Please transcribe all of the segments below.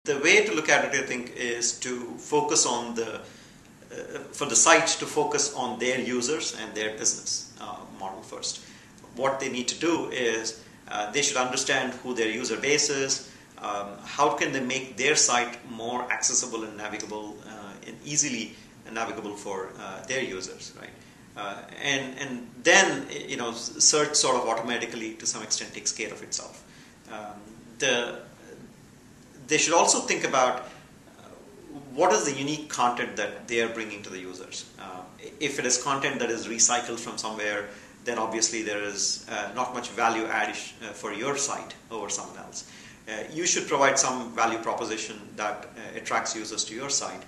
The way to look at it, I think, is to focus on for the site to focus on their users and their business model first. What they need to do is they should understand who their user base is, how can they make their site more accessible and navigable and easily navigable for their users, right? And then search sort of automatically to some extent takes care of itself. They should also think about what is the unique content that they are bringing to the users. If it is content that is recycled from somewhere, then obviously there is not much value added for your site over someone else. You should provide some value proposition that attracts users to your site,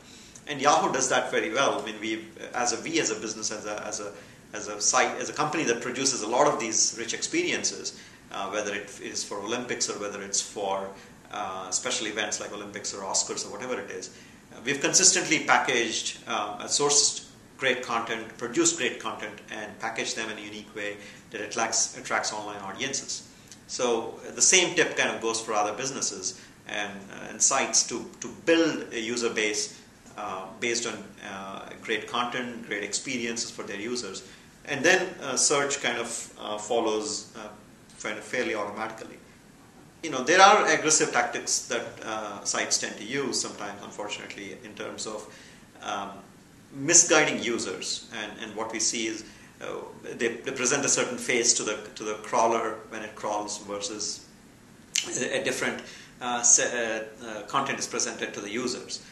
and Yahoo does that very well. I mean, we as a business, as a site, as a company that produces a lot of these rich experiences, whether it is for Olympics or whether it's for special events like Olympics or Oscars or whatever it is, we've consistently packaged, sourced great content, produced great content, and packaged them in a unique way that attracts online audiences. So the same tip kind of goes for other businesses and sites to build a user base based on great content, great experiences for their users, and then search kind of follows fairly automatically. There are aggressive tactics that sites tend to use sometimes, unfortunately, in terms of misguiding users. And what we see is they present a certain face to the crawler when it crawls versus a different content is presented to the users.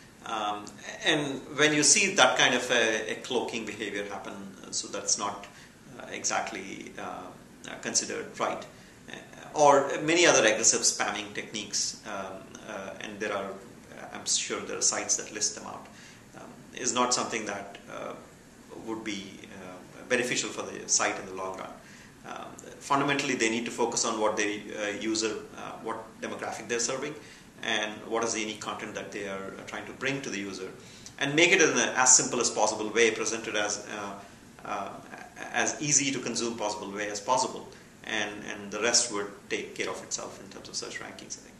And when you see that kind of a cloaking behavior happen, so that's not exactly considered right. Or many other aggressive spamming techniques, and I'm sure there are sites that list them out, is not something that would be beneficial for the site in the long run. Fundamentally, they need to focus on what their what demographic they're serving, and what is the unique content that they are trying to bring to the user, and make it in as simple as possible way, presented as easy to consume possible way as possible. And the rest would take care of itself in terms of search rankings, I think.